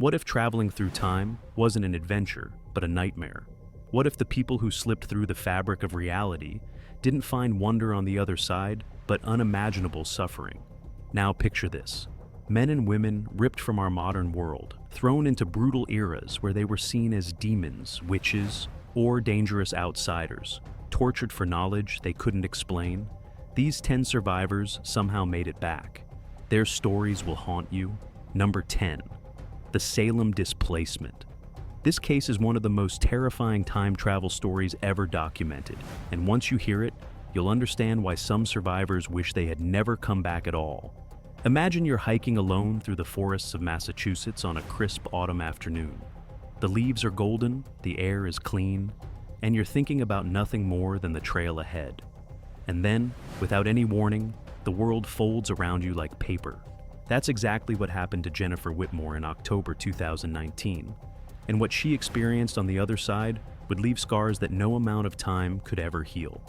What if traveling through time wasn't an adventure, but a nightmare? What if the people who slipped through the fabric of reality didn't find wonder on the other side, but unimaginable suffering? Now picture this. Men and women ripped from our modern world, thrown into brutal eras where they were seen as demons, witches, or dangerous outsiders, tortured for knowledge they couldn't explain. These 10 survivors somehow made it back. Their stories will haunt you. Number 10. The Salem displacement. This case is one of the most terrifying time travel stories ever documented, and once you hear it, you'll understand why some survivors wish they had never come back at all. Imagine you're hiking alone through the forests of Massachusetts on a crisp autumn afternoon. The leaves are golden, the air is clean, and you're thinking about nothing more than the trail ahead. And then, without any warning, the world folds around you like paper. That's exactly what happened to Jennifer Whitmore in October 2019. And what she experienced on the other side would leave scars that no amount of time could ever heal.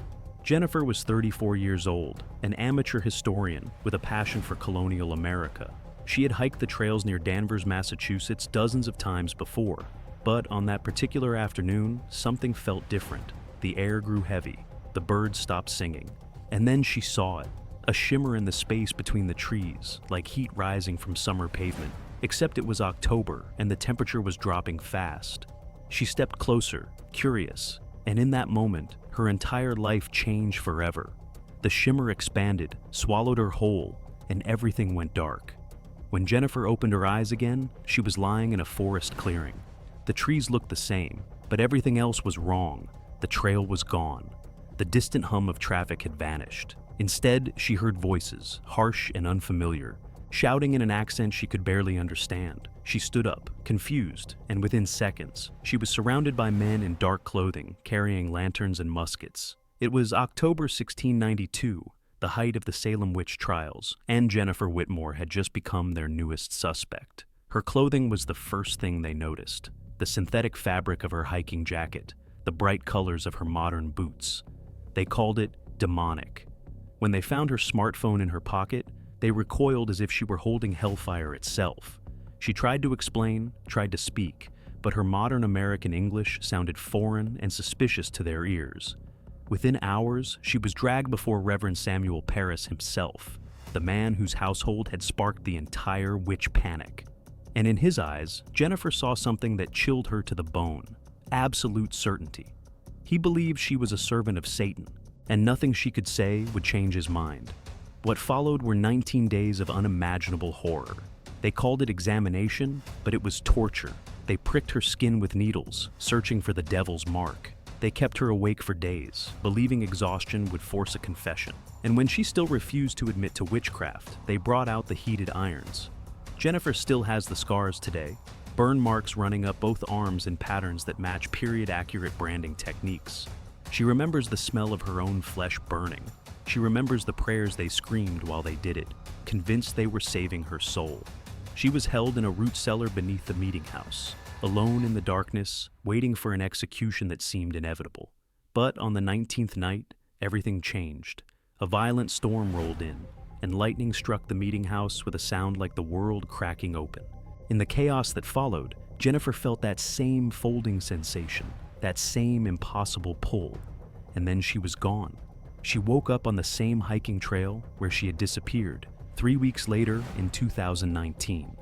Jennifer was 34 years old, an amateur historian with a passion for colonial America. She had hiked the trails near Danvers, Massachusetts dozens of times before, but on that particular afternoon, something felt different. The air grew heavy, the birds stopped singing, and then she saw it. A shimmer in the space between the trees, like heat rising from summer pavement. Except it was October and the temperature was dropping fast. She stepped closer, curious, and in that moment, her entire life changed forever. The shimmer expanded, swallowed her whole, and everything went dark. When Jennifer opened her eyes again, she was lying in a forest clearing. The trees looked the same, but everything else was wrong. The trail was gone. The distant hum of traffic had vanished. Instead, she heard voices, harsh and unfamiliar, shouting in an accent she could barely understand. She stood up, confused, and within seconds, she was surrounded by men in dark clothing, carrying lanterns and muskets. It was October 1692, the height of the Salem witch trials, and Jennifer Whitmore had just become their newest suspect. Her clothing was the first thing they noticed. The synthetic fabric of her hiking jacket, the bright colors of her modern boots. They called it demonic. When they found her smartphone in her pocket, they recoiled as if she were holding hellfire itself. She tried to explain, tried to speak, but her modern American English sounded foreign and suspicious to their ears. Within hours, she was dragged before Reverend Samuel Parris himself, the man whose household had sparked the entire witch panic. And in his eyes, Jennifer saw something that chilled her to the bone: absolute certainty. He believed she was a servant of Satan, and nothing she could say would change his mind. What followed were 19 days of unimaginable horror. They called it examination, but it was torture. They pricked her skin with needles, searching for the devil's mark. They kept her awake for days, believing exhaustion would force a confession. And when she still refused to admit to witchcraft, they brought out the heated irons. Jennifer still has the scars today, burn marks running up both arms in patterns that match period-accurate branding techniques. She remembers the smell of her own flesh burning. She remembers the prayers they screamed while they did it, convinced they were saving her soul. She was held in a root cellar beneath the meeting house, alone in the darkness, waiting for an execution that seemed inevitable. But on the 19th night, everything changed. A violent storm rolled in, and lightning struck the meeting house with a sound like the world cracking open. In the chaos that followed, Jennifer felt that same folding sensation, that same impossible pull, and then she was gone. She woke up on the same hiking trail where she had disappeared 3 weeks later in 2019.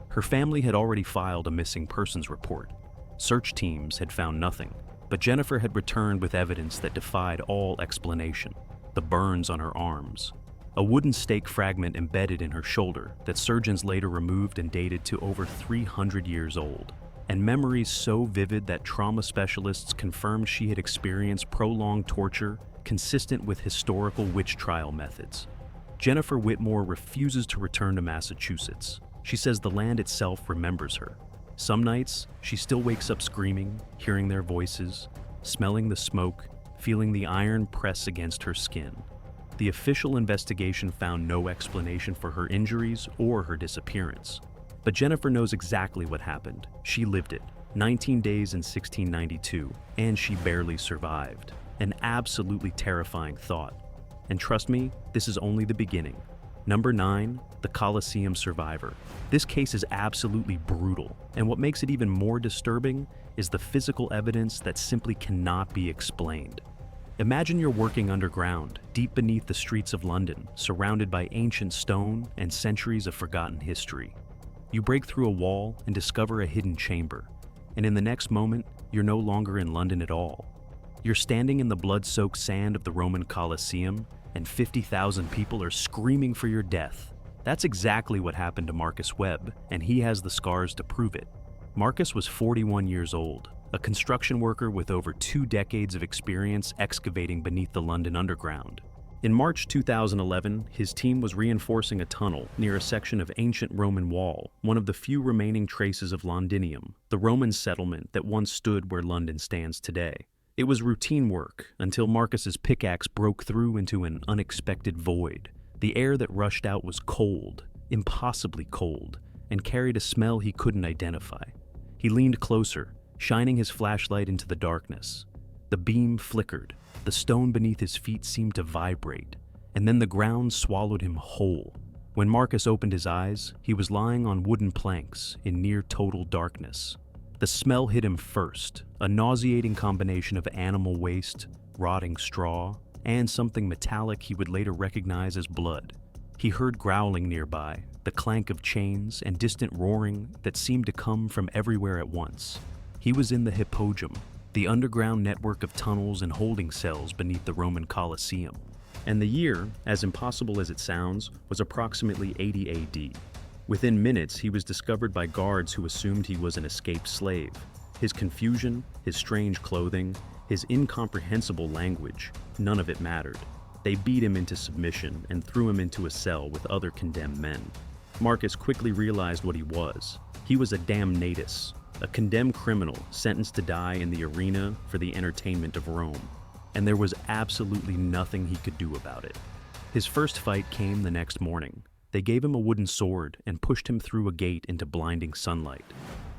Her family had already filed a missing persons report. Search teams had found nothing, but Jennifer had returned with evidence that defied all explanation: the burns on her arms, a wooden stake fragment embedded in her shoulder that surgeons later removed and dated to over 300 years old, and memories so vivid that trauma specialists confirmed she had experienced prolonged torture consistent with historical witch trial methods. Jennifer Whitmore refuses to return to Massachusetts. She says the land itself remembers her. Some nights, she still wakes up screaming, hearing their voices, smelling the smoke, feeling the iron press against her skin. The official investigation found no explanation for her injuries or her disappearance. But Jennifer knows exactly what happened. She lived it. 19 days in 1692, and she barely survived. An absolutely terrifying thought. And trust me, this is only the beginning. Number 9, the Coliseum survivor. This case is absolutely brutal, and what makes it even more disturbing is the physical evidence that simply cannot be explained. Imagine you're working underground, deep beneath the streets of London, surrounded by ancient stone and centuries of forgotten history. You break through a wall and discover a hidden chamber, and in the next moment, you're no longer in London at all. You're standing in the blood-soaked sand of the Roman Coliseum, and 50,000 people are screaming for your death. That's exactly what happened to Marcus Webb, and he has the scars to prove it. Marcus was 41 years old, a construction worker with over 2 decades of experience excavating beneath the London Underground. In March 2011, his team was reinforcing a tunnel near a section of ancient Roman wall, one of the few remaining traces of Londinium, the Roman settlement that once stood where London stands today. It was routine work until Marcus's pickaxe broke through into an unexpected void. The air that rushed out was cold, impossibly cold, and carried a smell he couldn't identify. He leaned closer, shining his flashlight into the darkness. The beam flickered, the stone beneath his feet seemed to vibrate, and then the ground swallowed him whole. When Marcus opened his eyes, he was lying on wooden planks in near total darkness. The smell hit him first, a nauseating combination of animal waste, rotting straw, and something metallic he would later recognize as blood. He heard growling nearby, the clank of chains and distant roaring that seemed to come from everywhere at once. He was in the Hippogum, the underground network of tunnels and holding cells beneath the Roman Coliseum. And the year, as impossible as it sounds, was approximately 80 AD. Within minutes, he was discovered by guards who assumed he was an escaped slave. His confusion, his strange clothing, his incomprehensible language, none of it mattered. They beat him into submission and threw him into a cell with other condemned men. Marcus quickly realized what he was. He was a damnatus, a condemned criminal sentenced to die in the arena for the entertainment of Rome. And there was absolutely nothing he could do about it. His first fight came the next morning. They gave him a wooden sword and pushed him through a gate into blinding sunlight.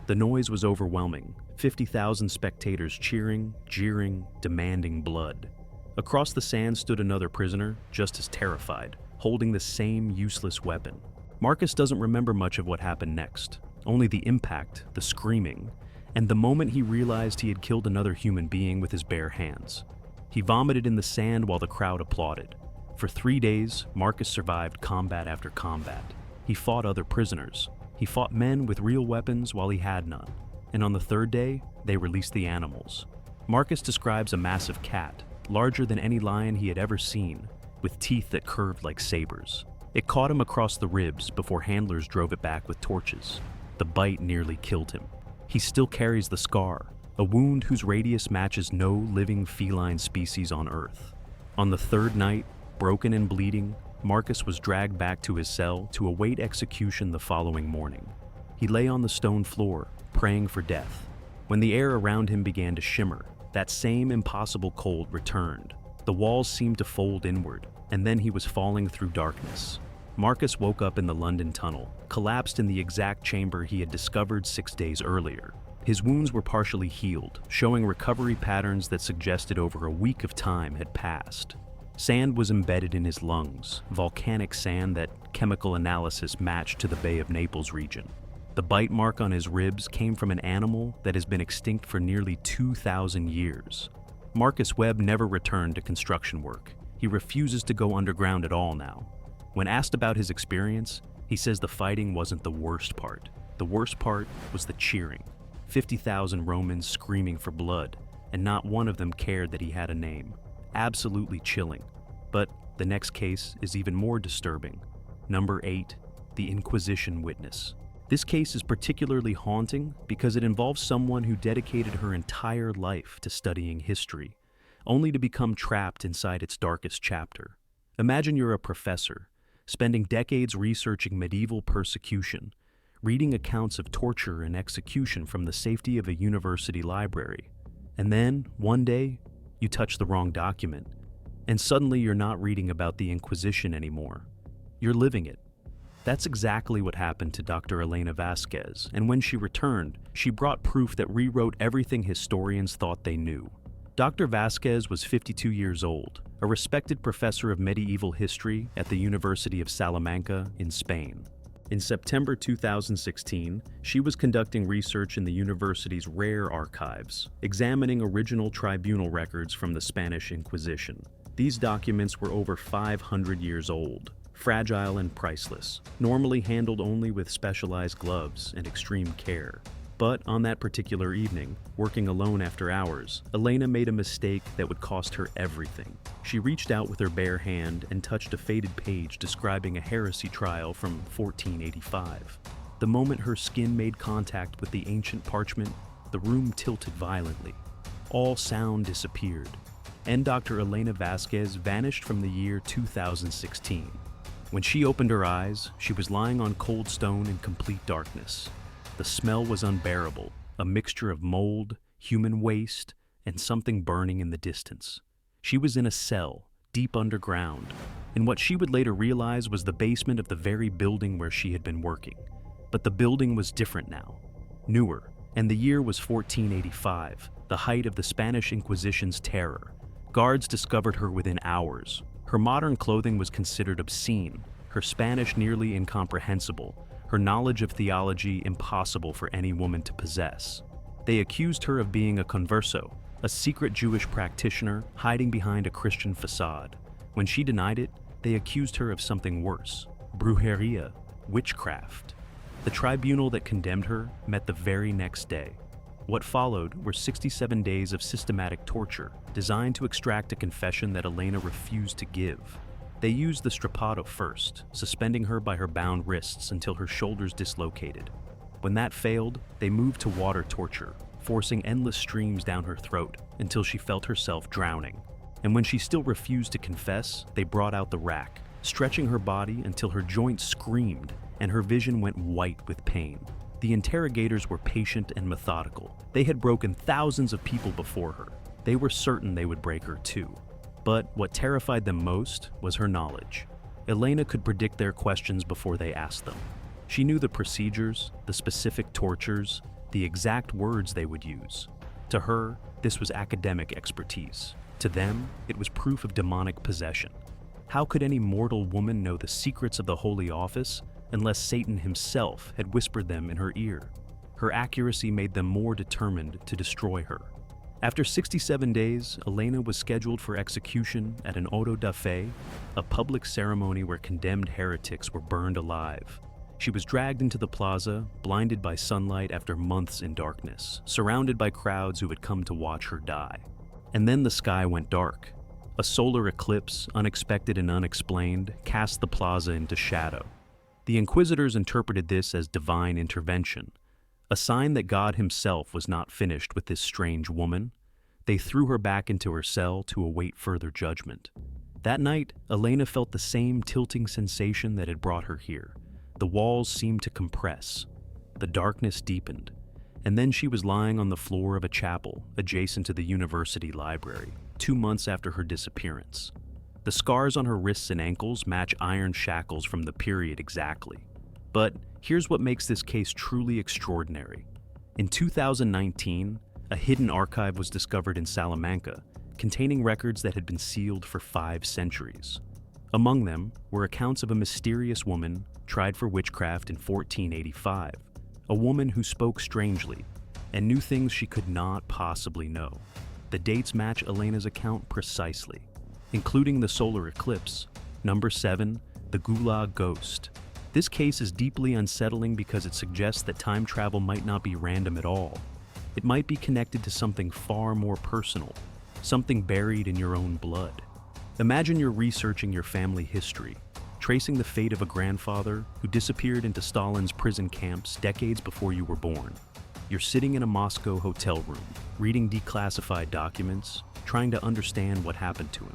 The noise was overwhelming, 50,000 spectators cheering, jeering, demanding blood. Across the sand stood another prisoner, just as terrified, holding the same useless weapon. Marcus doesn't remember much of what happened next, only the impact, the screaming, and the moment he realized he had killed another human being with his bare hands. He vomited in the sand while the crowd applauded. For 3 days, Marcus survived combat after combat. He fought other prisoners. He fought men with real weapons while he had none. And on the 3rd day, they released the animals. Marcus describes a massive cat, larger than any lion he had ever seen, with teeth that curved like sabers. It caught him across the ribs before handlers drove it back with torches. The bite nearly killed him. He still carries the scar, a wound whose radius matches no living feline species on Earth. On the 3rd night, broken and bleeding, Marcus was dragged back to his cell to await execution the following morning. He lay on the stone floor, praying for death. When the air around him began to shimmer, that same impossible cold returned. The walls seemed to fold inward, and then he was falling through darkness. Marcus woke up in the London tunnel, collapsed in the exact chamber he had discovered 6 days earlier. His wounds were partially healed, showing recovery patterns that suggested over a week of time had passed. Sand was embedded in his lungs, volcanic sand that chemical analysis matched to the Bay of Naples region. The bite mark on his ribs came from an animal that has been extinct for nearly 2,000 years. Marcus Webb never returned to construction work. He refuses to go underground at all now. When asked about his experience, he says the fighting wasn't the worst part. The worst part was the cheering. 50,000 Romans screaming for blood, and not one of them cared that he had a name. Absolutely chilling. But the next case is even more disturbing. Number 8, the Inquisition witness. This case is particularly haunting because it involves someone who dedicated her entire life to studying history, only to become trapped inside its darkest chapter. Imagine you're a professor, spending decades researching medieval persecution, reading accounts of torture and execution from the safety of a university library. And then, one day, you touch the wrong document, and suddenly you're not reading about the Inquisition anymore. You're living it. That's exactly what happened to Dr. Elena Vasquez, and when she returned, she brought proof that rewrote everything historians thought they knew. Dr. Vasquez was 52 years old, a respected professor of medieval history at the University of Salamanca in Spain. In September 2016, she was conducting research in the university's rare archives, examining original tribunal records from the Spanish Inquisition. These documents were over 500 years old, fragile and priceless, normally handled only with specialized gloves and extreme care. But on that particular evening, working alone after hours, Elena made a mistake that would cost her everything. She reached out with her bare hand and touched a faded page describing a heresy trial from 1485. The moment her skin made contact with the ancient parchment, the room tilted violently. All sound disappeared, and Dr. Elena Vasquez vanished from the year 2016. When she opened her eyes, she was lying on cold stone in complete darkness. The smell was unbearable, a mixture of mold, human waste, and something burning in the distance. She was in a cell, deep underground, in what she would later realize was the basement of the very building where she had been working. But the building was different now, newer, and the year was 1485, the height of the Spanish Inquisition's terror. Guards discovered her within hours. Her modern clothing was considered obscene, her Spanish nearly incomprehensible, her knowledge of theology impossible for any woman to possess. They accused her of being a converso, a secret Jewish practitioner hiding behind a Christian facade. When she denied it, they accused her of something worse: brujeria, witchcraft. The tribunal that condemned her met the very next day. What followed were 67 days of systematic torture, designed to extract a confession that Elena refused to give. They used the strappado first, suspending her by her bound wrists until her shoulders dislocated. When that failed, they moved to water torture, forcing endless streams down her throat until she felt herself drowning. And when she still refused to confess, they brought out the rack, stretching her body until her joints screamed and her vision went white with pain. The interrogators were patient and methodical. They had broken thousands of people before her. They were certain they would break her too. But what terrified them most was her knowledge. Elena could predict their questions before they asked them. She knew the procedures, the specific tortures, the exact words they would use. To her, this was academic expertise. To them, it was proof of demonic possession. How could any mortal woman know the secrets of the Holy Office unless Satan himself had whispered them in her ear? Her accuracy made them more determined to destroy her. After 67 days, Elena was scheduled for execution at an auto da fe, a public ceremony where condemned heretics were burned alive. She was dragged into the plaza, blinded by sunlight after months in darkness, surrounded by crowds who had come to watch her die. And then the sky went dark. A solar eclipse, unexpected and unexplained, cast the plaza into shadow. The Inquisitors interpreted this as divine intervention, a sign that God himself was not finished with this strange woman. They threw her back into her cell to await further judgment. That night, Elena felt the same tilting sensation that had brought her here. The walls seemed to compress. The darkness deepened. And then she was lying on the floor of a chapel adjacent to the university library, 2 months after her disappearance. The scars on her wrists and ankles match iron shackles from the period exactly. But here's what makes this case truly extraordinary. In 2019, a hidden archive was discovered in Salamanca, containing records that had been sealed for 5 centuries. Among them were accounts of a mysterious woman tried for witchcraft in 1485, a woman who spoke strangely and knew things she could not possibly know. The dates match Elena's account precisely, including the solar eclipse, number 7, the Gulag ghost. This case is deeply unsettling because it suggests that time travel might not be random at all. It might be connected to something far more personal, something buried in your own blood. Imagine you're researching your family history, tracing the fate of a grandfather who disappeared into Stalin's prison camps decades before you were born. You're sitting in a Moscow hotel room, reading declassified documents, trying to understand what happened to him.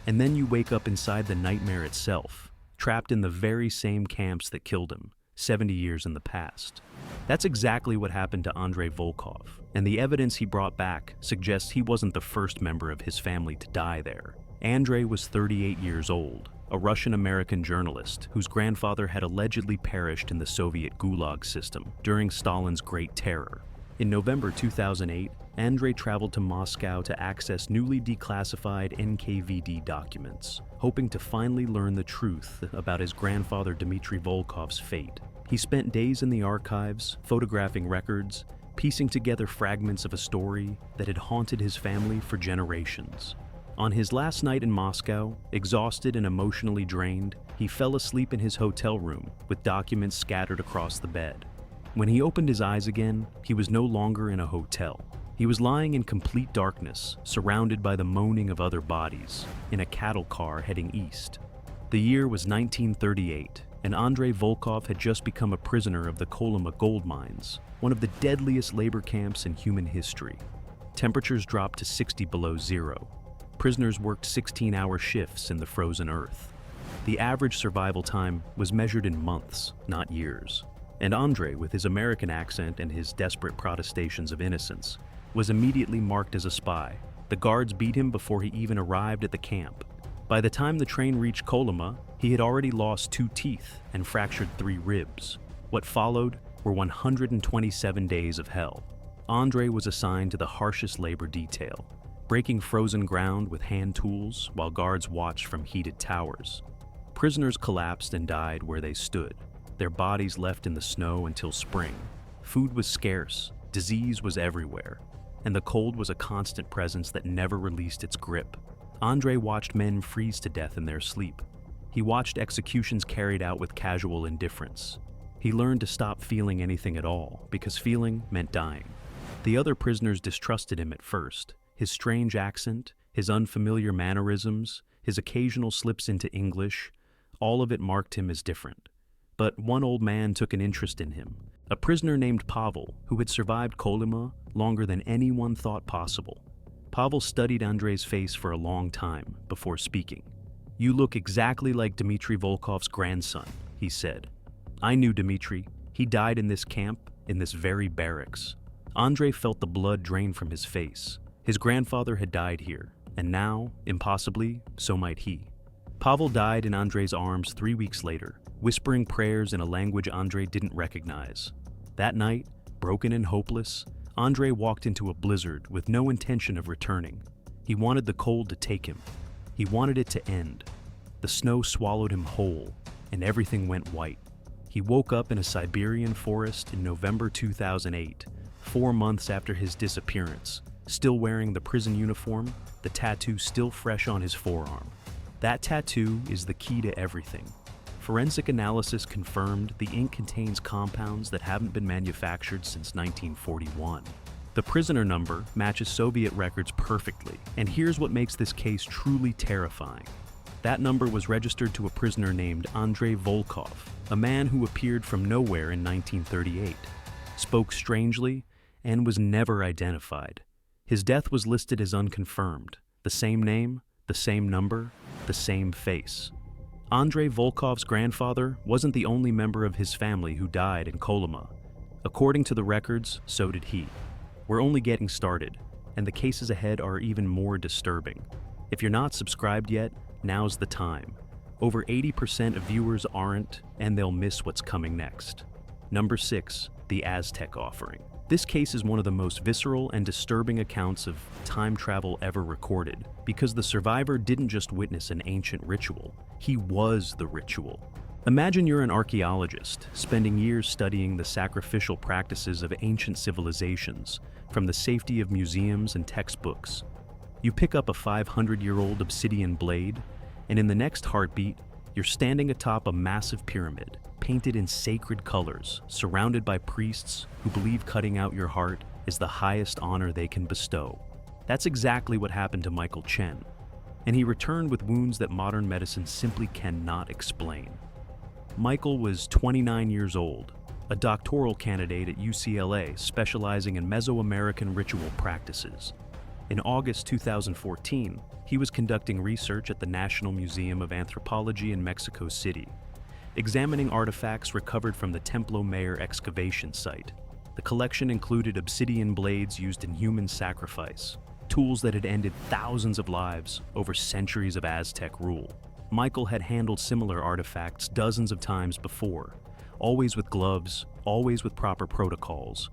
And then you wake up inside the nightmare itself, trapped in the very same camps that killed him 70 years in the past. That's exactly what happened to Andrei Volkov, and the evidence he brought back suggests he wasn't the first member of his family to die there. Andrei was 38 years old, a Russian-American journalist whose grandfather had allegedly perished in the Soviet Gulag system during Stalin's Great Terror. In November 2008, Andrei traveled to Moscow to access newly declassified NKVD documents, hoping to finally learn the truth about his grandfather Dmitry Volkov's fate. He spent days in the archives, photographing records, piecing together fragments of a story that had haunted his family for generations. On his last night in Moscow, exhausted and emotionally drained, he fell asleep in his hotel room with documents scattered across the bed. When he opened his eyes again, he was no longer in a hotel. He was lying in complete darkness, surrounded by the moaning of other bodies, in a cattle car heading east. The year was 1938, and Andrei Volkov had just become a prisoner of the Kolyma gold mines, one of the deadliest labor camps in human history. Temperatures dropped to 60 below zero. Prisoners worked 16-hour shifts in the frozen earth. The average survival time was measured in months, not years. And Andrei, with his American accent and his desperate protestations of innocence, was immediately marked as a spy. The guards beat him before he even arrived at the camp. By the time the train reached Kolyma, he had already lost 2 teeth and fractured 3 ribs. What followed were 127 days of hell. Andrei was assigned to the harshest labor detail, breaking frozen ground with hand tools while guards watched from heated towers. Prisoners collapsed and died where they stood, their bodies left in the snow until spring. Food was scarce, disease was everywhere, and the cold was a constant presence that never released its grip. Andrei watched men freeze to death in their sleep. He watched executions carried out with casual indifference. He learned to stop feeling anything at all, because feeling meant dying. The other prisoners distrusted him at first. His strange accent, his unfamiliar mannerisms, his occasional slips into English, all of it marked him as different. But one old man took an interest in him, a prisoner named Pavel, who had survived Kolyma longer than anyone thought possible. Pavel studied Andrei's face for a long time before speaking. "You look exactly like Dmitry Volkov's grandson," he said. "I knew Dmitry. He died in this camp, in this very barracks." Andrei felt the blood drain from his face. His grandfather had died here, and now, impossibly, so might he. Pavel died in Andrei's arms 3 weeks later, whispering prayers in a language Andrei didn't recognize. That night, broken and hopeless, Andrei walked into a blizzard with no intention of returning. He wanted the cold to take him. He wanted it to end. The snow swallowed him whole, and everything went white. He woke up in a Siberian forest in November 2008, 4 months after his disappearance, still wearing the prison uniform, the tattoo still fresh on his forearm. That tattoo is the key to everything. Forensic analysis confirmed the ink contains compounds that haven't been manufactured since 1941. The prisoner number matches Soviet records perfectly, and here's what makes this case truly terrifying. That number was registered to a prisoner named Andrei Volkov, a man who appeared from nowhere in 1938, spoke strangely, and was never identified. His death was listed as unconfirmed, the same name, the same number, the same face. Andrei Volkov's grandfather wasn't the only member of his family who died in Kolyma. According to the records, so did he. We're only getting started, and the cases ahead are even more disturbing. If you're not subscribed yet, now's the time. Over 80% of viewers aren't, and they'll miss what's coming next. Number 6, the Aztec offering. This case is one of the most visceral and disturbing accounts of time travel ever recorded, because the survivor didn't just witness an ancient ritual, he was the ritual. Imagine you're an archaeologist, spending years studying the sacrificial practices of ancient civilizations, from the safety of museums and textbooks. You pick up a 500-year-old obsidian blade, and in the next heartbeat, you're standing atop a massive pyramid, painted in sacred colors, surrounded by priests who believe cutting out your heart is the highest honor they can bestow. That's exactly what happened to Michael Chen, and he returned with wounds that modern medicine simply cannot explain. Michael was 29 years old, a doctoral candidate at UCLA specializing in Mesoamerican ritual practices. In August 2014, he was conducting research at the National Museum of Anthropology in Mexico City, examining artifacts recovered from the Templo Mayor excavation site. The collection included obsidian blades used in human sacrifice, tools that had ended thousands of lives over centuries of Aztec rule. Michael had handled similar artifacts dozens of times before, always with gloves, always with proper protocols.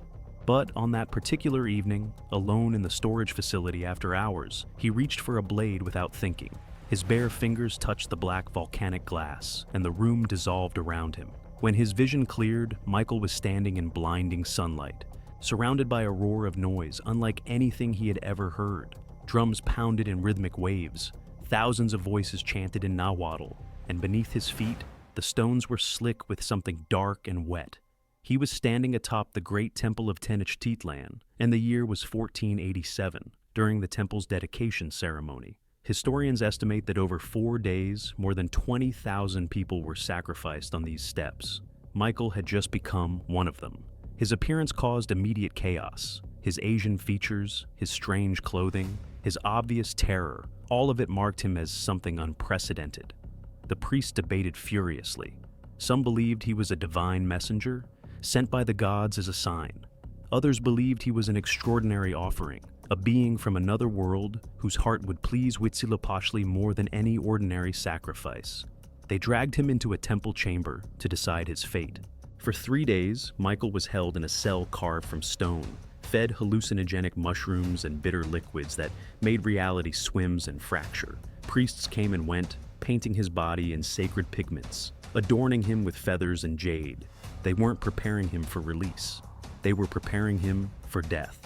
But on that particular evening, alone in the storage facility after hours, he reached for a blade without thinking. His bare fingers touched the black volcanic glass, and the room dissolved around him. When his vision cleared, Michael was standing in blinding sunlight, surrounded by a roar of noise unlike anything he had ever heard. Drums pounded in rhythmic waves, thousands of voices chanted in Nahuatl, and beneath his feet, the stones were slick with something dark and wet. He was standing atop the great temple of Tenochtitlan, and the year was 1487, during the temple's dedication ceremony. Historians estimate that over 4 days, more than 20,000 people were sacrificed on these steps. Michael had just become one of them. His appearance caused immediate chaos. His Asian features, his strange clothing, his obvious terror, all of it marked him as something unprecedented. The priests debated furiously. Some believed he was a divine messenger, sent by the gods as a sign. Others believed he was an extraordinary offering, a being from another world whose heart would please Huitzilopochtli more than any ordinary sacrifice. They dragged him into a temple chamber to decide his fate. For 3 days, Michael was held in a cell carved from stone, fed hallucinogenic mushrooms and bitter liquids that made reality swims and fracture. Priests came and went, painting his body in sacred pigments, adorning him with feathers and jade. They weren't preparing him for release. They were preparing him for death.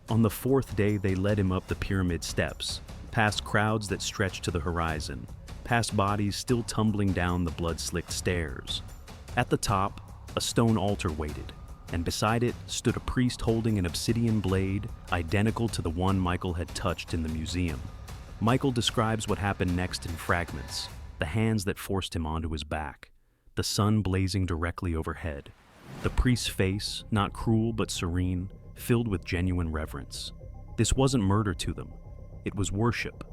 On the 4th day, they led him up the pyramid steps, past crowds that stretched to the horizon, past bodies still tumbling down the blood-slicked stairs. At the top, a stone altar waited, and beside it stood a priest holding an obsidian blade identical to the one Michael had touched in the museum. Michael describes what happened next in fragments: the hands that forced him onto his back, the sun blazing directly overhead, the priest's face, not cruel but serene, filled with genuine reverence. This wasn't murder to them. It was worship.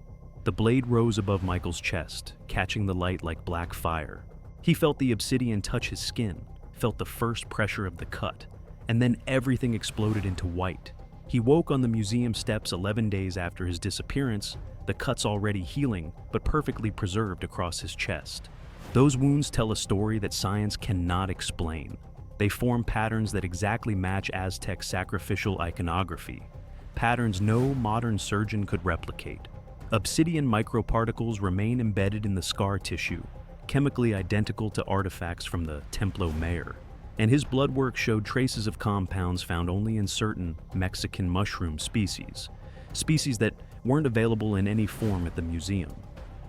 The blade rose above Michael's chest, catching the light like black fire. He felt the obsidian touch his skin, felt the first pressure of the cut, and then everything exploded into white. He woke on the museum steps 11 days after his disappearance, the cuts already healing, but perfectly preserved across his chest. Those wounds tell a story that science cannot explain. They form patterns that exactly match Aztec sacrificial iconography, patterns no modern surgeon could replicate. Obsidian microparticles remain embedded in the scar tissue, chemically identical to artifacts from the Templo Mayor, and his blood work showed traces of compounds found only in certain Mexican mushroom species that weren't available in any form at the museum.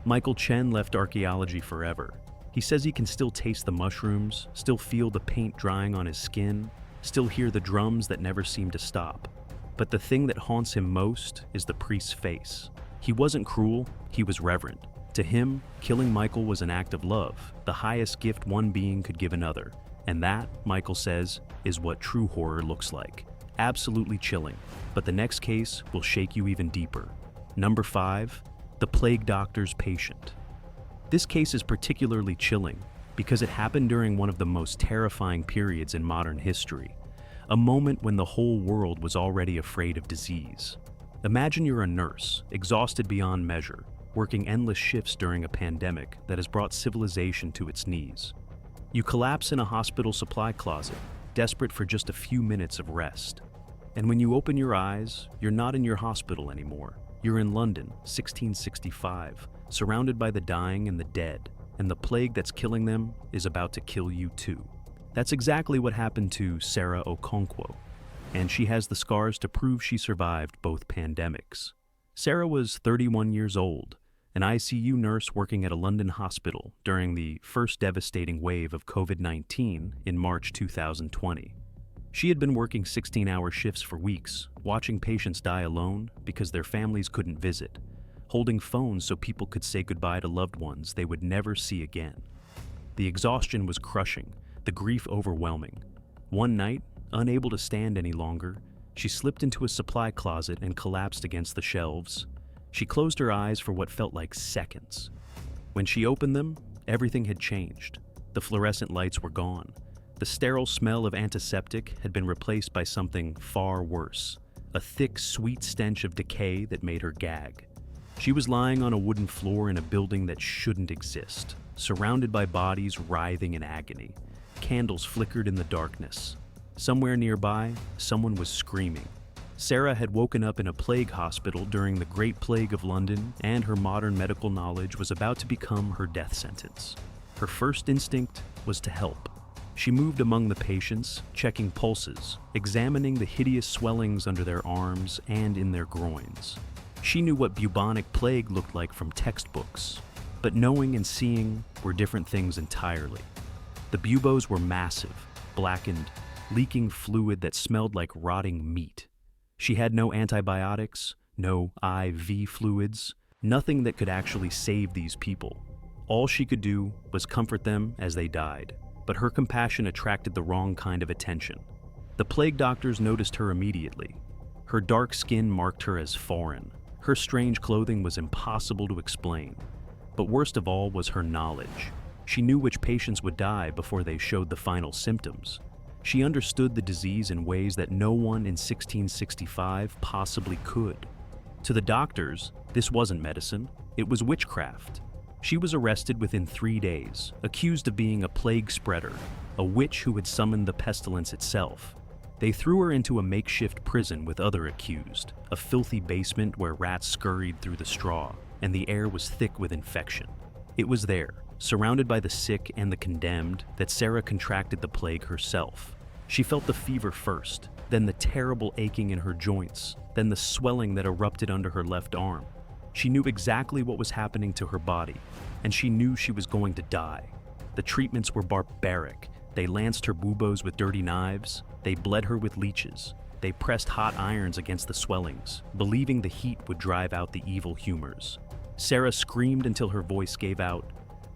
Michael Chen left archaeology forever. He says he can still taste the mushrooms, still feel the paint drying on his skin, still hear the drums that never seem to stop. But the thing that haunts him most is the priest's face. He wasn't cruel, he was reverent. To him, killing Michael was an act of love, the highest gift one being could give another. And that, Michael says, is what true horror looks like. Absolutely chilling. But the next case will shake you even deeper. Number 5, the plague doctor's patient. This case is particularly chilling because it happened during one of the most terrifying periods in modern history, a moment when the whole world was already afraid of disease. Imagine you're a nurse, exhausted beyond measure, working endless shifts during a pandemic that has brought civilization to its knees. You collapse in a hospital supply closet, desperate for just a few minutes of rest. And when you open your eyes, you're not in your hospital anymore. You're in London, 1665, surrounded by the dying and the dead, and the plague that's killing them is about to kill you too. That's exactly what happened to Sarah Okonkwo, and she has the scars to prove she survived both pandemics. Sarah was 31 years old, an ICU nurse working at a London hospital during the first devastating wave of COVID-19 in March 2020. She had been working 16-hour shifts for weeks, watching patients die alone because their families couldn't visit, holding phones so people could say goodbye to loved ones they would never see again. The exhaustion was crushing, the grief overwhelming. One night, unable to stand any longer, she slipped into a supply closet and collapsed against the shelves. She closed her eyes for what felt like seconds. When she opened them, everything had changed. The fluorescent lights were gone. The sterile smell of antiseptic had been replaced by something far worse, a thick, sweet stench of decay that made her gag. She was lying on a wooden floor in a building that shouldn't exist, surrounded by bodies writhing in agony. Candles flickered in the darkness. Somewhere nearby, someone was screaming. Sarah had woken up in a plague hospital during the Great Plague of London, and her modern medical knowledge was about to become her death sentence. Her first instinct was to help. She moved among the patients, checking pulses, examining the hideous swellings under their arms and in their groins. She knew what bubonic plague looked like from textbooks, but knowing and seeing were different things entirely. The buboes were massive, blackened, leaking fluid that smelled like rotting meat. She had no antibiotics, no IV fluids, nothing that could actually save these people. All she could do was comfort them as they died, but her compassion attracted the wrong kind of attention. The plague doctors noticed her immediately. Her dark skin marked her as foreign. Her strange clothing was impossible to explain. But worst of all was her knowledge. She knew which patients would die before they showed the final symptoms. She understood the disease in ways that no one in 1665 possibly could. To the doctors, this wasn't medicine, it was witchcraft. She was arrested within 3 days, accused of being a plague spreader, a witch who had summoned the pestilence itself. They threw her into a makeshift prison with other accused, a filthy basement where rats scurried through the straw, and the air was thick with infection. It was there, surrounded by the sick and the condemned, that Sarah contracted the plague herself. She felt the fever first, then the terrible aching in her joints, then the swelling that erupted under her left arm. She knew exactly what was happening to her body, and she knew she was going to die. The treatments were barbaric. They lanced her buboes with dirty knives, they bled her with leeches, they pressed hot irons against the swellings, believing the heat would drive out the evil humors. Sarah screamed until her voice gave out,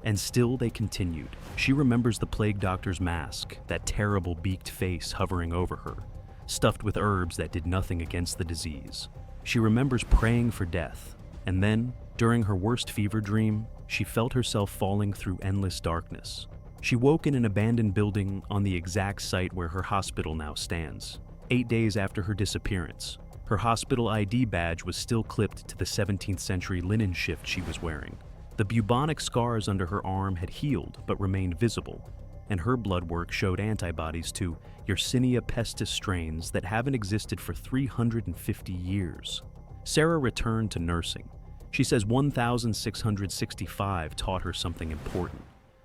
and still they continued. She remembers the plague doctor's mask, that terrible beaked face hovering over her, stuffed with herbs that did nothing against the disease. She remembers praying for death, and then, during her worst fever dream, she felt herself falling through endless darkness. She woke in an abandoned building on the exact site where her hospital now stands. 8 days after her disappearance, her hospital ID badge was still clipped to the 17th century linen shift she was wearing. The bubonic scars under her arm had healed but remained visible, and her blood work showed antibodies to Yersinia pestis strains that haven't existed for 350 years. Sarah returned to nursing. She says 1665 taught her something important.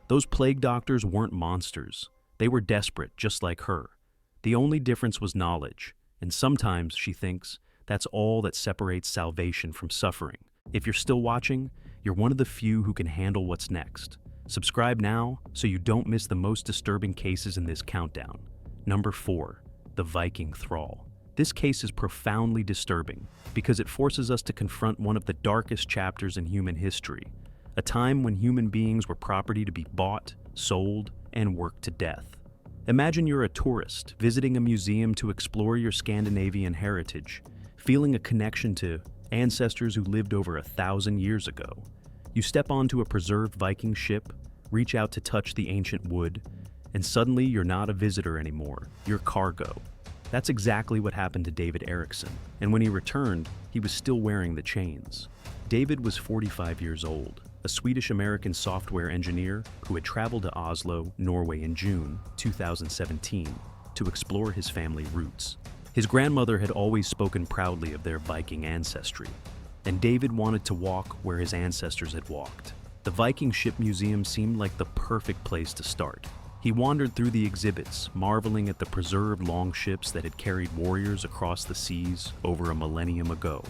Those plague doctors weren't monsters. They were desperate, just like her. The only difference was knowledge, and sometimes, she thinks, that's all that separates salvation from suffering. If you're still watching, you're one of the few who can handle what's next. Subscribe now so you don't miss the most disturbing cases in this countdown. Number 4, the Viking thrall. This case is profoundly disturbing because it forces us to confront one of the darkest chapters in human history, a time when human beings were property to be bought, sold, and worked to death. Imagine you're a tourist visiting a museum to explore your Scandinavian heritage, feeling a connection to ancestors who lived over 1,000 years ago. You step onto a preserved Viking ship, reach out to touch the ancient wood, and suddenly you're not a visitor anymore, you're cargo. That's exactly what happened to David Eriksson, and when he returned, he was still wearing the chains. David was 45 years old, a Swedish-American software engineer who had traveled to Oslo, Norway in June 2017 to explore his family roots. His grandmother had always spoken proudly of their Viking ancestry, and David wanted to walk where his ancestors had walked. The Viking Ship Museum seemed like the perfect place to start. He wandered through the exhibits, marveling at the preserved longships that had carried warriors across the seas over a millennium ago.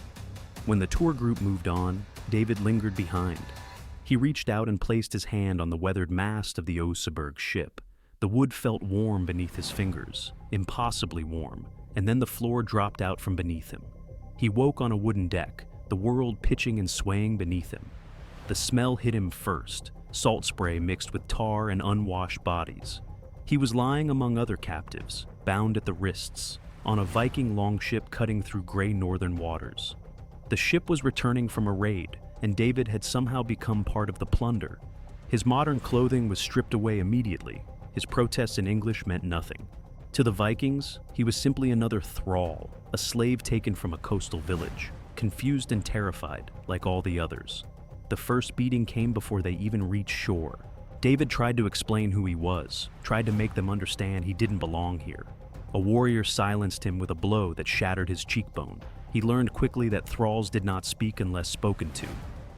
When the tour group moved on, David lingered behind. He reached out and placed his hand on the weathered mast of the Oseberg ship. The wood felt warm beneath his fingers, impossibly warm, and then the floor dropped out from beneath him. He woke on a wooden deck, the world pitching and swaying beneath him. The smell hit him first, salt spray mixed with tar and unwashed bodies. He was lying among other captives, bound at the wrists, on a Viking longship cutting through gray northern waters. The ship was returning from a raid, and David had somehow become part of the plunder. His modern clothing was stripped away immediately. His protests in English meant nothing. To the Vikings, he was simply another thrall, a slave taken from a coastal village, confused and terrified, like all the others. The first beating came before they even reached shore. David tried to explain who he was, tried to make them understand he didn't belong here. A warrior silenced him with a blow that shattered his cheekbone. He learned quickly that thralls did not speak unless spoken to.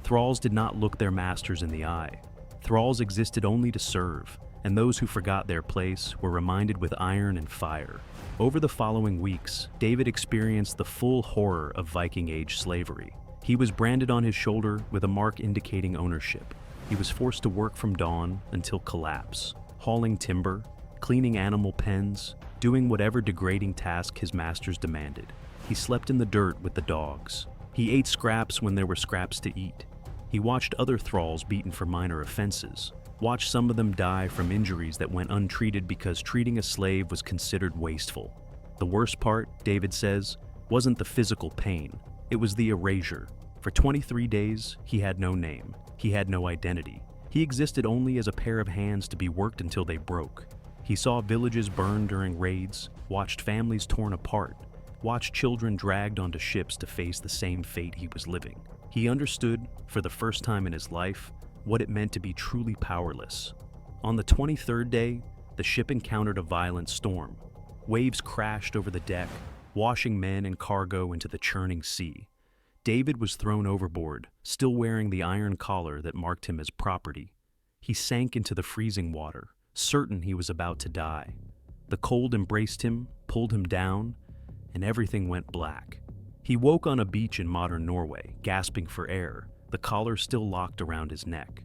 Thralls did not look their masters in the eye. Thralls existed only to serve, and those who forgot their place were reminded with iron and fire. Over the following weeks, David experienced the full horror of Viking Age slavery. He was branded on his shoulder with a mark indicating ownership. He was forced to work from dawn until collapse, hauling timber, cleaning animal pens, doing whatever degrading task his masters demanded. He slept in the dirt with the dogs. He ate scraps when there were scraps to eat. He watched other thralls beaten for minor offenses, watched some of them die from injuries that went untreated because treating a slave was considered wasteful. The worst part, David says, wasn't the physical pain, it was the erasure. For 23 days, he had no name. He had no identity. He existed only as a pair of hands to be worked until they broke. He saw villages burned during raids, watched families torn apart, watched children dragged onto ships to face the same fate he was living. He understood, for the first time in his life, what it meant to be truly powerless. On the 23rd day, the ship encountered a violent storm. Waves crashed over the deck, washing men and cargo into the churning sea. David was thrown overboard, still wearing the iron collar that marked him as property. He sank into the freezing water, certain he was about to die. The cold embraced him, pulled him down, and everything went black. He woke on a beach in modern Norway, gasping for air, the collar still locked around his neck.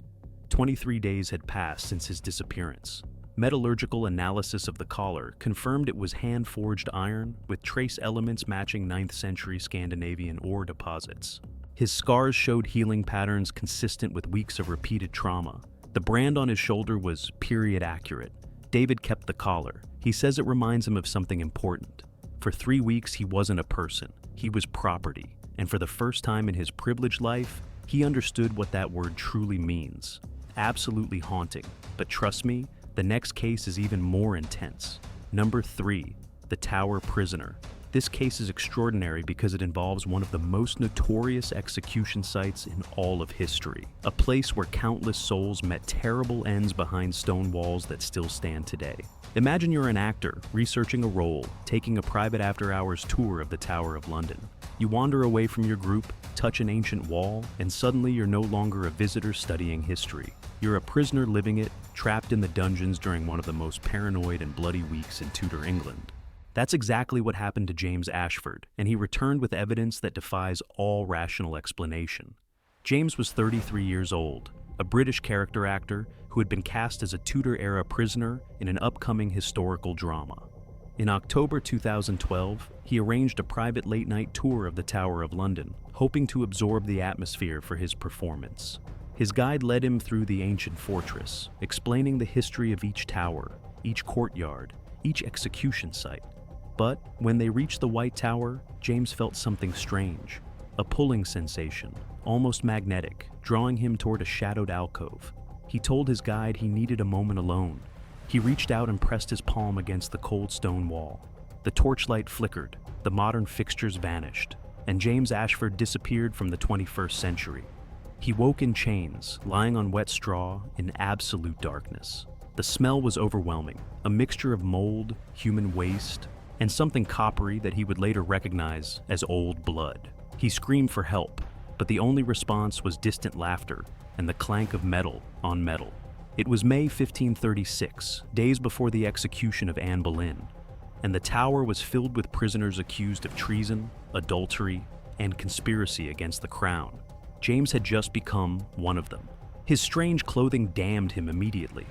23 days had passed since his disappearance. Metallurgical analysis of the collar confirmed it was hand-forged iron with trace elements matching 9th century Scandinavian ore deposits. His scars showed healing patterns consistent with weeks of repeated trauma. The brand on his shoulder was period accurate. David kept the collar. He says it reminds him of something important. For 3 weeks, he wasn't a person. He was property. And for the first time in his privileged life, he understood what that word truly means. Absolutely haunting. But trust me, the next case is even more intense. Number 3, the Tower Prisoner. This case is extraordinary because it involves one of the most notorious execution sites in all of history. A place where countless souls met terrible ends behind stone walls that still stand today. Imagine you're an actor researching a role, taking a private after-hours tour of the Tower of London. You wander away from your group, touch an ancient wall, and suddenly you're no longer a visitor studying history. You're a prisoner living it, trapped in the dungeons during one of the most paranoid and bloody weeks in Tudor England. That's exactly what happened to James Ashford, and he returned with evidence that defies all rational explanation. James was 33 years old, a British character actor who had been cast as a Tudor-era prisoner in an upcoming historical drama. In October 2012, he arranged a private late-night tour of the Tower of London, hoping to absorb the atmosphere for his performance. His guide led him through the ancient fortress, explaining the history of each tower, each courtyard, each execution site. But when they reached the White Tower, James felt something strange, a pulling sensation, almost magnetic, drawing him toward a shadowed alcove. He told his guide he needed a moment alone. He reached out and pressed his palm against the cold stone wall. The torchlight flickered, the modern fixtures vanished, and James Ashford disappeared from the 21st century. He woke in chains, lying on wet straw in absolute darkness. The smell was overwhelming, a mixture of mold, human waste, and something coppery that he would later recognize as old blood. He screamed for help, but the only response was distant laughter and the clank of metal on metal. It was May 1536, days before the execution of Anne Boleyn, and the tower was filled with prisoners accused of treason, adultery, and conspiracy against the crown. James had just become one of them. His strange clothing damned him immediately.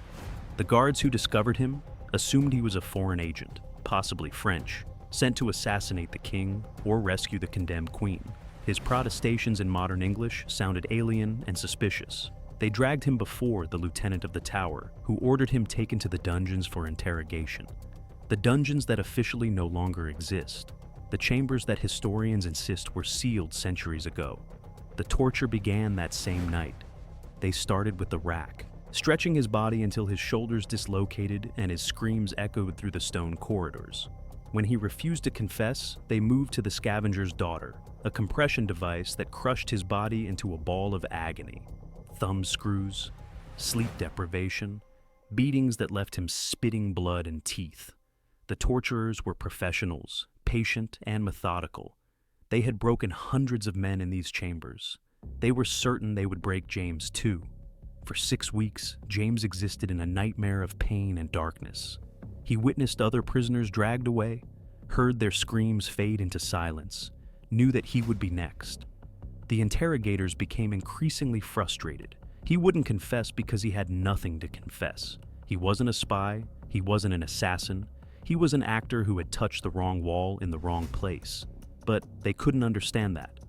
The guards who discovered him assumed he was a foreign agent, possibly French, sent to assassinate the king or rescue the condemned queen. His protestations in modern English sounded alien and suspicious. They dragged him before the lieutenant of the tower, who ordered him taken to the dungeons for interrogation. The dungeons that officially no longer exist. The chambers that historians insist were sealed centuries ago. The torture began that same night. They started with the rack, stretching his body until his shoulders dislocated and his screams echoed through the stone corridors. When he refused to confess, they moved to the scavenger's daughter, a compression device that crushed his body into a ball of agony. Thumb screws, sleep deprivation, beatings that left him spitting blood and teeth. The torturers were professionals, patient and methodical. They had broken hundreds of men in these chambers. They were certain they would break James too. For 6 weeks, James existed in a nightmare of pain and darkness. He witnessed other prisoners dragged away, heard their screams fade into silence, knew that he would be next. The interrogators became increasingly frustrated. He wouldn't confess because he had nothing to confess. He wasn't a spy, he wasn't an assassin, he was an actor who had touched the wrong wall in the wrong place. But they couldn't understand that.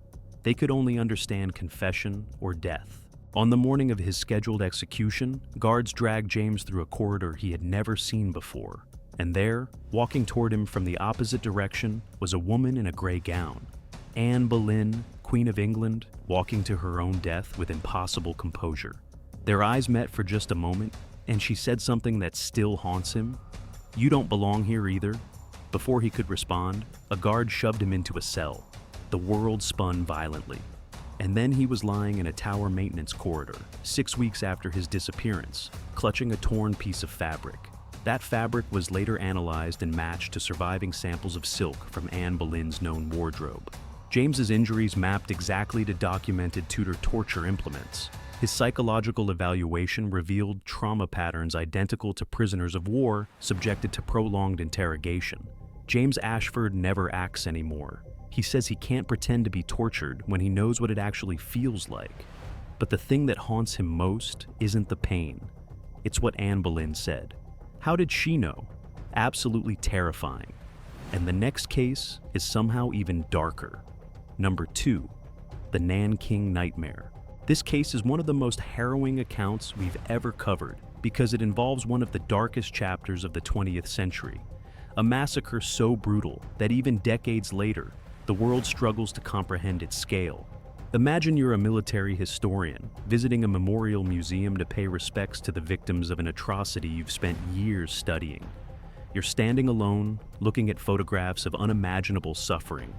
They could only understand confession or death. On the morning of his scheduled execution, guards dragged James through a corridor he had never seen before. And there, walking toward him from the opposite direction, was a woman in a gray gown. Anne Boleyn, Queen of England, walking to her own death with impossible composure. Their eyes met for just a moment, and she said something that still haunts him. "You don't belong here either." Before he could respond, a guard shoved him into a cell. The world spun violently. And then he was lying in a tower maintenance corridor, 6 weeks after his disappearance, clutching a torn piece of fabric. That fabric was later analyzed and matched to surviving samples of silk from Anne Boleyn's known wardrobe. James's injuries mapped exactly to documented Tudor torture implements. His psychological evaluation revealed trauma patterns identical to prisoners of war subjected to prolonged interrogation. James Ashford never acts anymore. He says he can't pretend to be tortured when he knows what it actually feels like. But the thing that haunts him most isn't the pain. It's what Anne Boleyn said. How did she know? Absolutely terrifying. And the next case is somehow even darker. Number 2, the Nanking Nightmare. This case is one of the most harrowing accounts we've ever covered because it involves one of the darkest chapters of the 20th century. A massacre so brutal that even decades later, the world struggles to comprehend its scale. Imagine you're a military historian visiting a memorial museum to pay respects to the victims of an atrocity you've spent years studying. You're standing alone, looking at photographs of unimaginable suffering.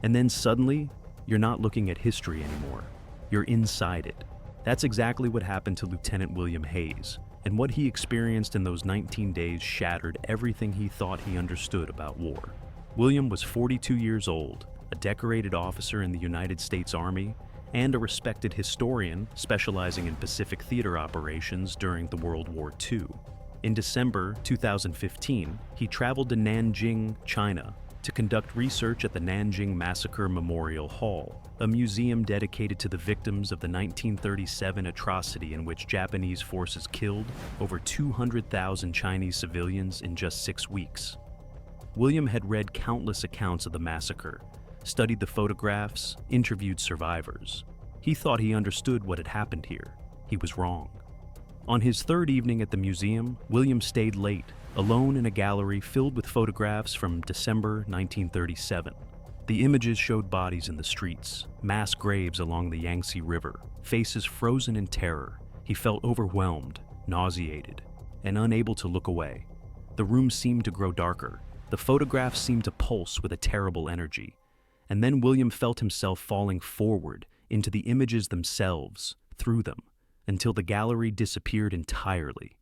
And then suddenly, you're not looking at history anymore. You're inside it. That's exactly what happened to Lieutenant William Hayes, and what he experienced in those 19 days shattered everything he thought he understood about war. William was 42 years old, a decorated officer in the United States Army, and a respected historian specializing in Pacific theater operations during the World War II. In December 2015, he traveled to Nanjing, China, to conduct research at the Nanjing Massacre Memorial Hall, a museum dedicated to the victims of the 1937 atrocity in which Japanese forces killed over 200,000 Chinese civilians in just 6 weeks. William had read countless accounts of the massacre, studied the photographs, interviewed survivors. He thought he understood what had happened here. He was wrong. On his third evening at the museum, William stayed late, alone in a gallery filled with photographs from December 1937. The images showed bodies in the streets, mass graves along the Yangtze River, faces frozen in terror. He felt overwhelmed, nauseated, and unable to look away. The room seemed to grow darker. The photographs seemed to pulse with a terrible energy. And then William felt himself falling forward into the images themselves, through them, until the gallery disappeared entirely.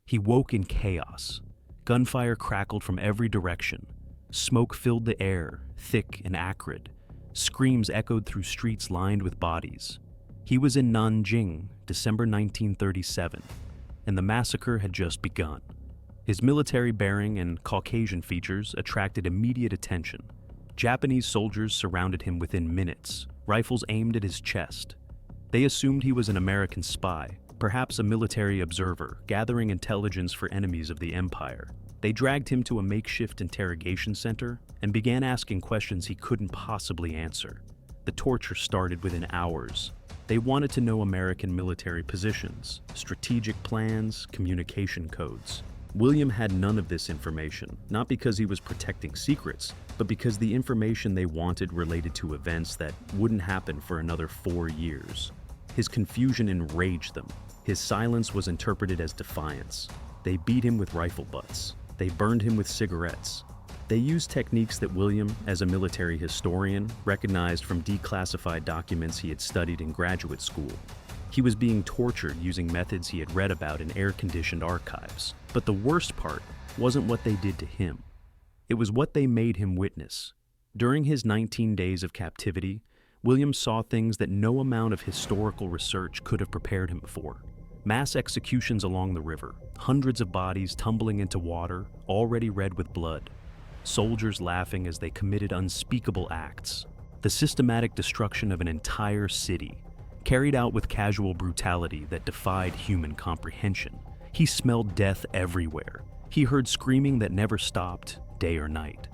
He woke in chaos. Gunfire crackled from every direction. Smoke filled the air, thick and acrid. Screams echoed through streets lined with bodies. He was in Nanjing, December 1937, and the massacre had just begun. His military bearing and Caucasian features attracted immediate attention. Japanese soldiers surrounded him within minutes, rifles aimed at his chest. They assumed he was an American spy, perhaps a military observer, gathering intelligence for enemies of the empire. They dragged him to a makeshift interrogation center and began asking questions he couldn't possibly answer. The torture started within hours. They wanted to know American military positions, strategic plans, communication codes. William had none of this information, not because he was protecting secrets, but because the information they wanted related to events that wouldn't happen for another 4 years. His confusion enraged them. His silence was interpreted as defiance. They beat him with rifle butts. They burned him with cigarettes. They used techniques that William, as a military historian, recognized from declassified documents he had studied in graduate school. He was being tortured using methods he had read about in air-conditioned archives. But the worst part wasn't what they did to him. It was what they made him witness. During his 19 days of captivity, William saw things that no amount of historical research could have prepared him for. Mass executions along the river, hundreds of bodies tumbling into water, already red with blood. Soldiers laughing as they committed unspeakable acts. The systematic destruction of an entire city, carried out with casual brutality that defied human comprehension. He smelled death everywhere. He heard screaming that never stopped, day or night.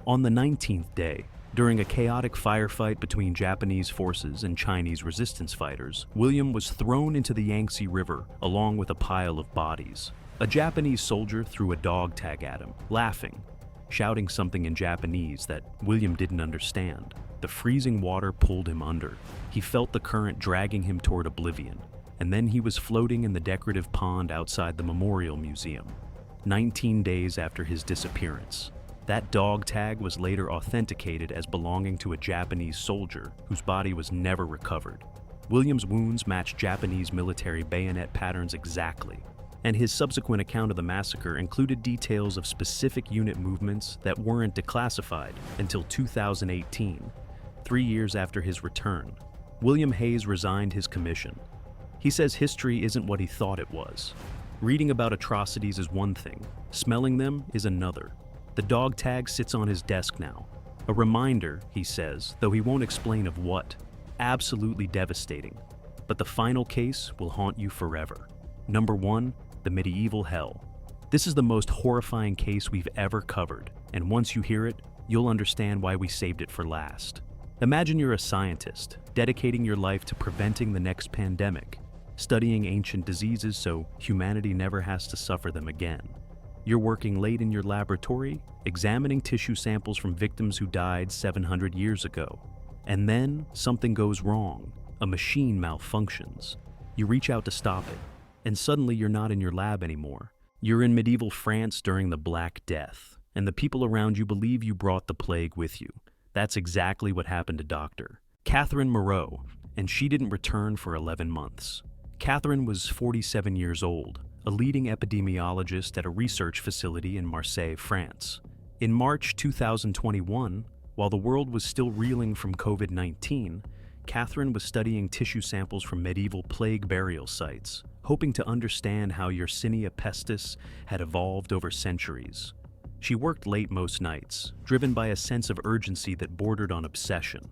On the 19th day, during a chaotic firefight between Japanese forces and Chinese resistance fighters, William was thrown into the Yangtze River along with a pile of bodies. A Japanese soldier threw a dog tag at him, laughing, shouting something in Japanese that William didn't understand. The freezing water pulled him under. He felt the current dragging him toward oblivion, and then he was floating in the decorative pond outside the Memorial Museum. 19 days after his disappearance, that dog tag was later authenticated as belonging to a Japanese soldier whose body was never recovered. William's wounds matched Japanese military bayonet patterns exactly, and his subsequent account of the massacre included details of specific unit movements that weren't declassified until 2018, 3 years after his return. William Hayes resigned his commission. He says history isn't what he thought it was. Reading about atrocities is one thing, smelling them is another. The dog tag sits on his desk now. A reminder, he says, though he won't explain of what. Absolutely devastating. But the final case will haunt you forever. Number 1, the medieval hell. This is the most horrifying case we've ever covered, and once you hear it, you'll understand why we saved it for last. Imagine you're a scientist, dedicating your life to preventing the next pandemic, studying ancient diseases so humanity never has to suffer them again. You're working late in your laboratory, examining tissue samples from victims who died 700 years ago. And then something goes wrong. A machine malfunctions. You reach out to stop it, and suddenly you're not in your lab anymore. You're in medieval France during the Black Death, and the people around you believe you brought the plague with you. That's exactly what happened to Dr. Catherine Moreau, and she didn't return for 11 months. Catherine was 47 years old, a leading epidemiologist at a research facility in Marseille, France. In March 2021, while the world was still reeling from COVID-19, Catherine was studying tissue samples from medieval plague burial sites, hoping to understand how Yersinia pestis had evolved over centuries. She worked late most nights, driven by a sense of urgency that bordered on obsession.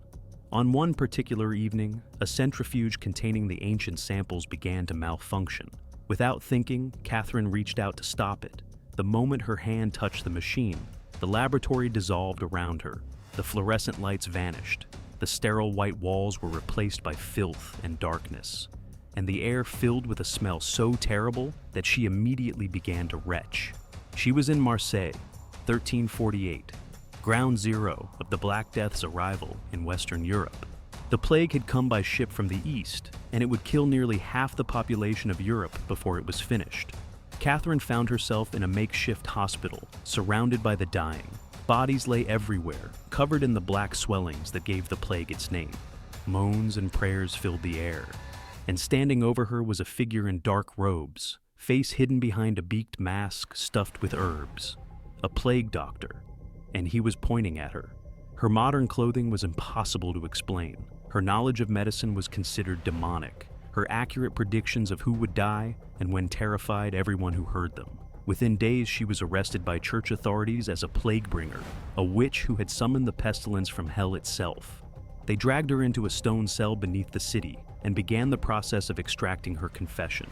On one particular evening, a centrifuge containing the ancient samples began to malfunction. Without thinking, Catherine reached out to stop it. The moment her hand touched the machine, the laboratory dissolved around her. The fluorescent lights vanished. The sterile white walls were replaced by filth and darkness, and the air filled with a smell so terrible that she immediately began to retch. She was in Marseille, 1348, ground zero of the Black Death's arrival in Western Europe. The plague had come by ship from the east, and it would kill nearly half the population of Europe before it was finished. Catherine found herself in a makeshift hospital, surrounded by the dying. Bodies lay everywhere, covered in the black swellings that gave the plague its name. Moans and prayers filled the air, and standing over her was a figure in dark robes, face hidden behind a beaked mask stuffed with herbs. A plague doctor, and he was pointing at her. Her modern clothing was impossible to explain. Her knowledge of medicine was considered demonic. Her accurate predictions of who would die and when terrified everyone who heard them. Within days, she was arrested by church authorities as a plague bringer, a witch who had summoned the pestilence from hell itself. They dragged her into a stone cell beneath the city and began the process of extracting her confession.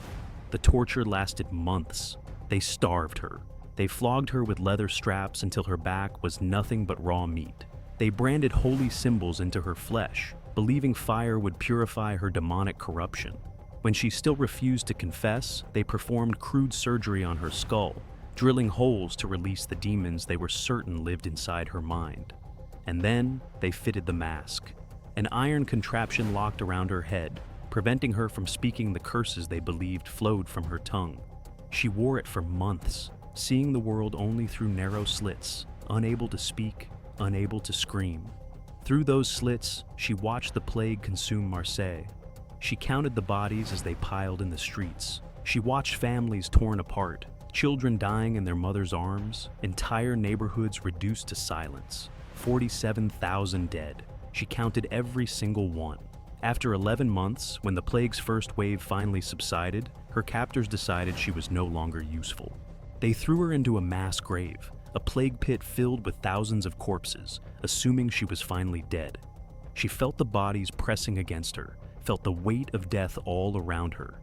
The torture lasted months. They starved her. They flogged her with leather straps until her back was nothing but raw meat. They branded holy symbols into her flesh, believing fire would purify her demonic corruption. When she still refused to confess, they performed crude surgery on her skull, drilling holes to release the demons they were certain lived inside her mind. And then they fitted the mask. An iron contraption locked around her head, preventing her from speaking the curses they believed flowed from her tongue. She wore it for months, seeing the world only through narrow slits, unable to speak, unable to scream. Through those slits, she watched the plague consume Marseille. She counted the bodies as they piled in the streets. She watched families torn apart, Children dying in their mother's arms, entire neighborhoods reduced to silence. 47,000 dead. She counted every single one. After 11 months, when the plague's first wave finally subsided, her captors decided she was no longer useful. They threw her into a mass grave, a plague pit filled with thousands of corpses, assuming she was finally dead. She felt the bodies pressing against her, felt the weight of death all around her.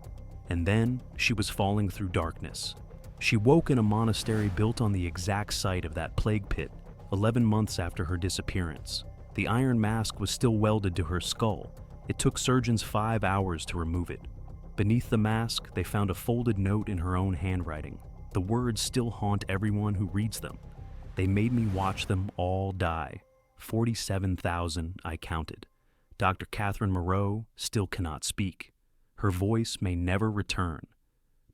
And then, she was falling through darkness. She woke in a monastery built on the exact site of that plague pit, 11 months after her disappearance. The iron mask was still welded to her skull. It took surgeons 5 hours to remove it. Beneath the mask, they found a folded note in her own handwriting. The words still haunt everyone who reads them. They made me watch them all die. 47,000 I counted. Dr. Catherine Moreau still cannot speak. Her voice may never return.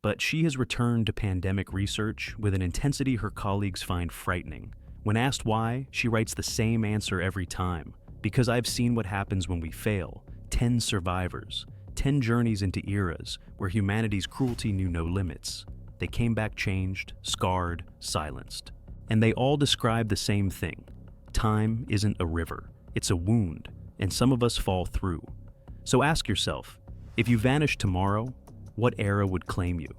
But she has returned to pandemic research with an intensity her colleagues find frightening. When asked why, she writes the same answer every time. Because I've seen what happens when we fail. 10 survivors. 10 journeys into eras where humanity's cruelty knew no limits. They came back changed, scarred, silenced. And they all describe the same thing. Time isn't a river. It's a wound, and some of us fall through. So ask yourself, if you vanished tomorrow, what era would claim you?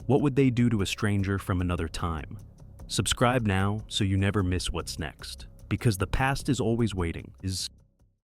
What would they do to a stranger from another time? Subscribe now so you never miss what's next. Because the past is always waiting.